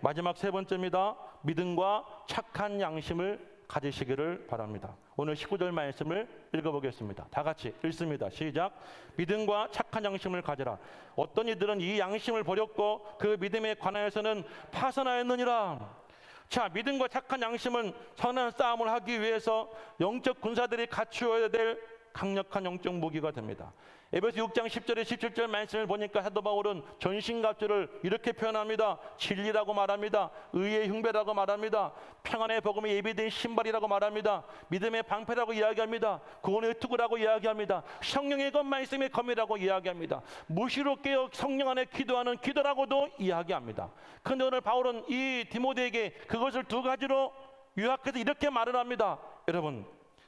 마지막 세 번째입니다. 믿음과 착한 양심을 가지시기를 바랍니다. 오늘 19절 말씀을 읽어보겠습니다. 다 같이 읽습니다. 시작. 믿음과 착한 양심을 가지라. 어떤 이들은 이 양심을 버렸고 그 믿음에 관하여서는 파선하였느니라. 자, 믿음과 착한 양심은 선한 싸움을 하기 위해서 영적 군사들이 갖추어야 될 강력한 영적 무기가 됩니다. 에베소 6장 10절에 17절 말씀을 보니까 사도 바울은 전신갑주를 이렇게 표현합니다. 진리라고 말합니다. 의의 흉배라고 말합니다. 평안의 복음에 예비된 신발이라고 말합니다. 믿음의 방패라고 이야기합니다. 구원의 투구라고 이야기합니다. 성령의 것 말씀의 검이라고 이야기합니다. 무시로 깨어 성령 안에 기도하는 기도라고도 이야기합니다. 그런데 오늘 바울은 이 디모데에게 그것을 두 가지로 요약해서 이렇게 말을 합니다. 여러분,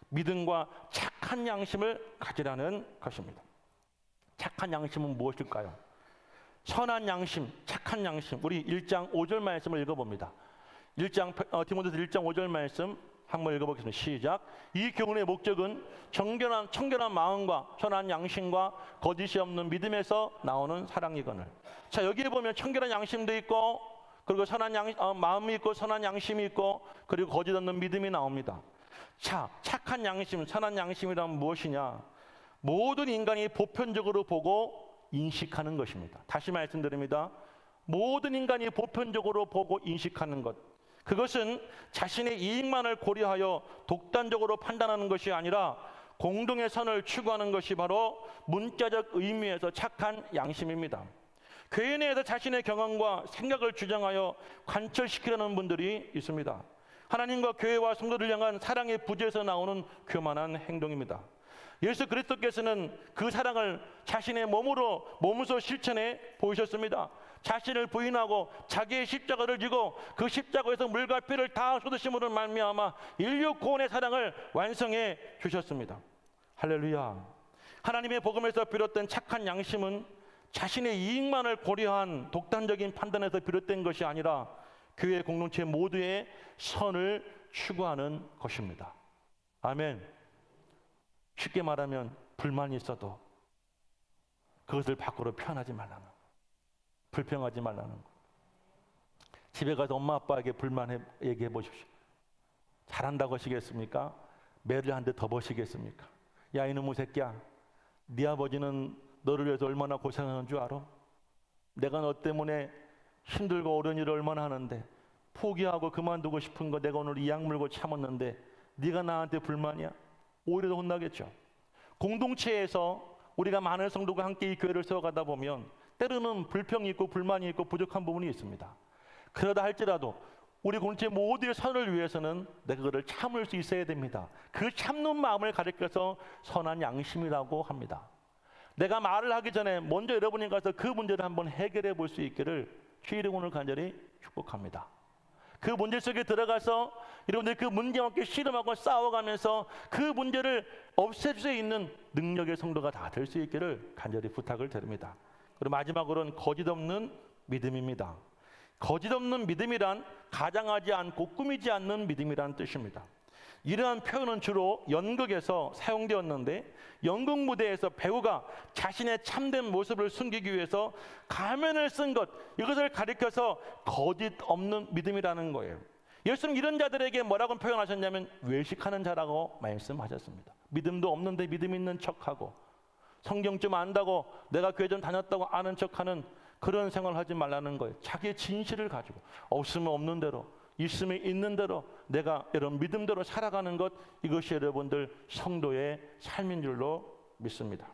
믿음과 착한 양심을 가지라는 것입니다. 착한 양심은 무엇일까요? 선한 양심, 착한 양심. 우리 1장 5절 말씀을 읽어봅니다. 디모데서 1장 5절 말씀 한번 읽어보겠습니다. 시작. 이 교훈의 목적은 청결한 마음과 선한 양심과 거짓이 없는 믿음에서 나오는 사랑이거늘. 자, 여기에 보면 청결한 양심도 있고 그리고 선한 마음이 있고 선한 양심이 있고 그리고 거짓 없는 믿음이 나옵니다. 자, 착한 양심, 선한 양심이란 무엇이냐? 모든 인간이 보편적으로 보고 인식하는 것입니다. 다시 말씀드립니다. 모든 인간이 보편적으로 보고 인식하는 것. 그것은 자신의 이익만을 고려하여 독단적으로 판단하는 것이 아니라 공동의 선을 추구하는 것이 바로 문자적 의미에서 착한 양심입니다. 교회 내에서 자신의 경험과 생각을 주장하여 관철시키려는 분들이 있습니다. 하나님과 교회와 성도를 향한 사랑의 부재에서 나오는 교만한 행동입니다. 예수 그리스도께서는 그 사랑을 자신의 몸으로 실천해 보이셨습니다. 자신을 부인하고 자기의 십자가를 지고 그 십자가에서 물과 피를 다 쏟으심으로 말미암아 인류 구원의 사랑을 완성해 주셨습니다. 할렐루야. 하나님의 복음에서 비롯된 착한 양심은 자신의 이익만을 고려한 독단적인 판단에서 비롯된 것이 아니라 교회 공동체 모두의 선을 추구하는 것입니다. 아멘. 쉽게 말하면 불만이 있어도 그것을 밖으로 표현하지 말라는 거. 불평하지 말라는 거. 집에 가서 엄마 아빠에게 불만 얘기해 보십시오. 잘한다고 하시겠습니까? 매를 한 대 더 버시겠습니까? 야 이놈의 새끼야, 네 아버지는 너를 위해서 얼마나 고생하는 줄 알아? 내가 너 때문에 힘들고 어려운 일을 얼마나 하는데 포기하고 그만두고 싶은 거 내가 오늘 이 약 물고 참았는데 네가 나한테 불만이야? 오히려 더 혼나겠죠. 공동체에서 우리가 많은 성도가 함께 이 교회를 세워가다 보면 때로는 불평이 있고 불만이 있고 부족한 부분이 있습니다. 그러다 할지라도 우리 공동체 모두의 선을 위해서는 내가 그를 참을 수 있어야 됩니다. 그 참는 마음을 가리켜서 선한 양심이라고 합니다. 내가 말을 하기 전에 먼저 여러분이 가서 그 문제를 한번 해결해 볼 수 있기를 주의 이름으로 오늘 간절히 축복합니다. 그 문제 속에 들어가서 여러분들 그 문제와 함께 씨름하고 싸워가면서 그 문제를 없앨 수 있는 능력의 성도가 다 될 수 있기를 간절히 부탁을 드립니다. 그리고 마지막으로는 거짓 없는 믿음입니다. 거짓 없는 믿음이란 가장하지 않고 꾸미지 않는 믿음이란 뜻입니다. 이러한 표현은 주로 연극에서 사용되었는데 연극 무대에서 배우가 자신의 참된 모습을 숨기기 위해서 가면을 쓴 것, 이것을 가리켜서 거짓 없는 믿음이라는 거예요. 예수님 이런 자들에게 뭐라고 표현하셨냐면 외식하는 자라고 말씀하셨습니다. 믿음도 없는데 믿음 있는 척하고 성경 좀 안다고 내가 교회 좀 다녔다고 아는 척하는 그런 생활을 하지 말라는 거예요. 자기의 진실을 가지고 없으면 없는 대로 있으면 있는 대로 내가 이런 믿음대로 살아가는 것, 이것이 여러분들 성도의 삶인 줄로 믿습니다.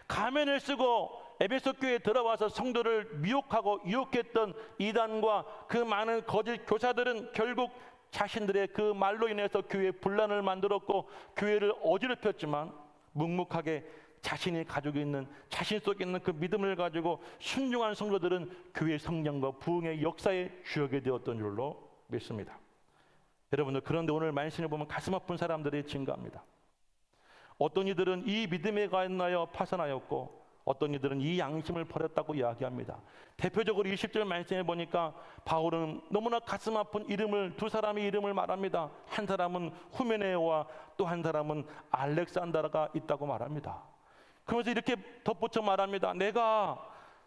가면을 쓰고 에베소 교회에 들어와서 성도를 미혹하고 유혹했던 이단과 그 많은 거짓 교사들은 결국 자신들의 그 말로 인해서 교회에 분란을 만들었고 교회를 어지럽혔지만 묵묵하게 자신이 가지고 있는 자신 속에 있는 그 믿음을 가지고 순종한 성도들은 교회의 성장과 부흥의 역사의 주역이 되었던 줄로 믿습니다. 여러분들 그런데 오늘 말씀을 보면 가슴 아픈 사람들이 증가합니다. 어떤 이들은 이 믿음에 관하여 파산하였고 어떤 이들은 이 양심을 버렸다고 이야기합니다. 대표적으로 20절 말씀해 보니까 바울은 너무나 가슴 아픈 이름을, 두 사람의 이름을 말합니다. 한 사람은 후메네오와 또 한 사람은 알렉산더가 있다고 말합니다. 그러면서 이렇게 덧붙여 말합니다. 내가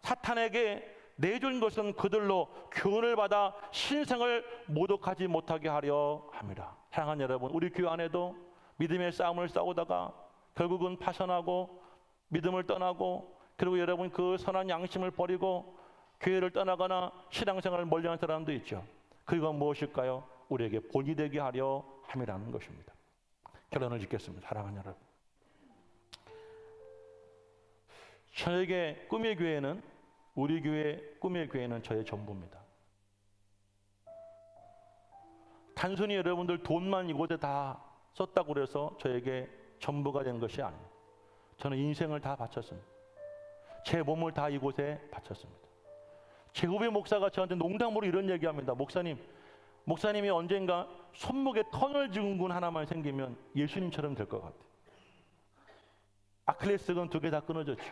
사탄에게 내준 것은 그들로 교훈을 받아 신생을 모독하지 못하게 하려 합니다. 사랑하는 여러분, 우리 교회 안에도 믿음의 싸움을 싸우다가 결국은 파산하고 믿음을 떠나고 그리고 여러분 그 선한 양심을 버리고 교회를 떠나거나 신앙생활을 멀리하는 사람도 있죠. 그건 무엇일까요? 우리에게 본이 되게 하려 함이라는 것입니다. 결론을 짓겠습니다. 사랑하는 여러분, 저에게 꿈의 교회는, 우리 교회 꿈의 교회는 저의 전부입니다. 단순히 여러분들 돈만 이곳에 다 썼다고 그래서 저에게 전부가 된 것이 아니에요. 저는 인생을 다 바쳤습니다. 제 몸을 다 이곳에 바쳤습니다. 제 후배 목사가 저한테 농담으로 이런 얘기합니다. 목사님이 언젠가 손목에 터널 증후군 하나만 생기면 예수님처럼 될 것 같아요. 아킬레스건 2개 다 끊어졌죠.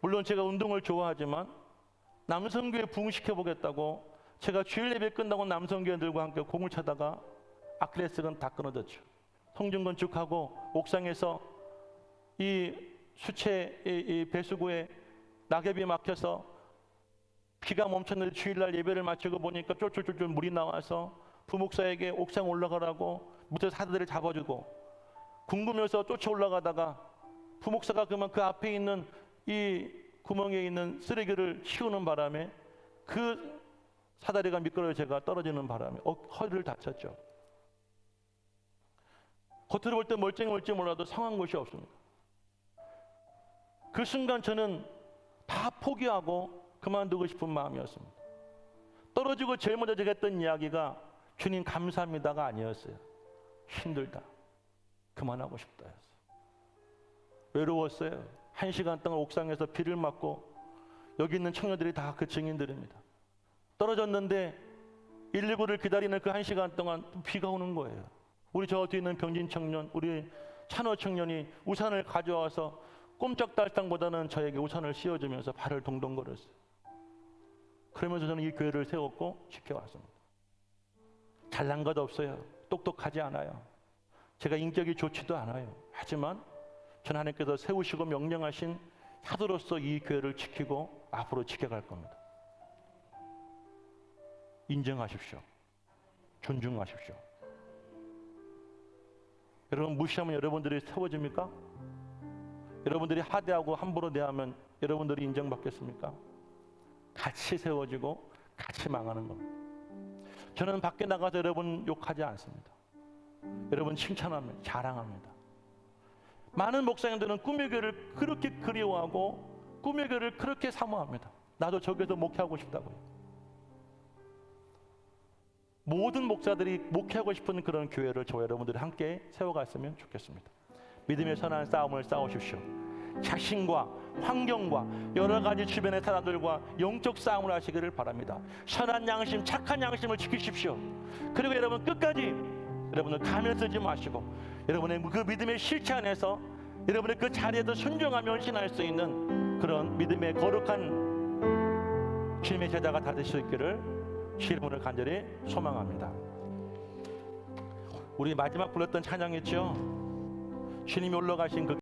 물론 제가 운동을 좋아하지만 남성교회 부흥시켜보겠다고 제가 주일 예배 끝나고 남성교회들과 함께 공을 차다가 아킬레스건 다 끊어졌죠. 성중건축하고 옥상에서 이 수채 이 배수구에 낙엽이 막혀서 비가 멈췄는데 주일날 예배를 마치고 보니까 쫄쫄쫄쫄 물이 나와서 부목사에게 옥상 올라가라고 밑에서 사람들을 잡아주고 궁금해서 쫓아 올라가다가 부목사가 그만 그 앞에 있는 이 구멍에 있는 쓰레기를 치우는 바람에 그 사다리가 미끄러져 제가 떨어지는 바람에 허리를 다쳤죠. 겉으로 볼 때 멀쩡할지 몰라도 상한 곳이 없습니다. 그 순간 저는 다 포기하고 그만두고 싶은 마음이었습니다. 떨어지고 제일 먼저 제가 했던 이야기가 주님 감사합니다가 아니었어요. 힘들다, 그만하고 싶다였어요. 외로웠어요. 1시간 동안 옥상에서 비를 맞고 여기 있는 청년들이 다 그 증인들입니다. 떨어졌는데 119를 기다리는 그 1시간 동안 비가 오는 거예요. 우리 저 뒤에 있는 병진 청년, 우리 찬호 청년이 우산을 가져와서 꼼짝달싹보다는 저에게 우산을 씌워주면서 발을 동동 걸었어요. 그러면서 저는 이 교회를 세웠고 지켜왔습니다. 잘난 것 없어요. 똑똑하지 않아요. 제가 인격이 좋지도 않아요. 하지만 저는 하나님께서 세우시고 명령하신 사도로서 이 교회를 지키고 앞으로 지켜갈 겁니다. 인정하십시오. 존중하십시오. 여러분 무시하면 여러분들이 세워집니까? 여러분들이 하대하고 함부로 대하면 여러분들이 인정받겠습니까? 같이 세워지고 같이 망하는 겁니다. 저는 밖에 나가서 여러분 욕하지 않습니다. 여러분 칭찬합니다. 자랑합니다. 많은 목사님들은 꿈의 교회를 그렇게 그리워하고 꿈의 교회를 그렇게 사모합니다. 나도 저기서 목회하고 싶다고요. 모든 목사들이 목회하고 싶은 그런 교회를 저와 여러분들이 함께 세워갔으면 좋겠습니다. 믿음의 선한 싸움을 싸우십시오. 자신과 환경과 여러 가지 주변의 사람들과 영적 싸움을 하시기를 바랍니다. 선한 양심, 착한 양심을 지키십시오. 그리고 여러분 끝까지 여러분은 가면 쓰지 마시고 여러분의 그 믿음의 실체 안에서 여러분의 그 자리에서 순종하며 헌신할 수 있는 그런 믿음의 거룩한 주님의 제자가 다 될 수 있기를 주님을 간절히 소망합니다. 우리 마지막 불렀던 찬양이죠. 주님이 올라가신 그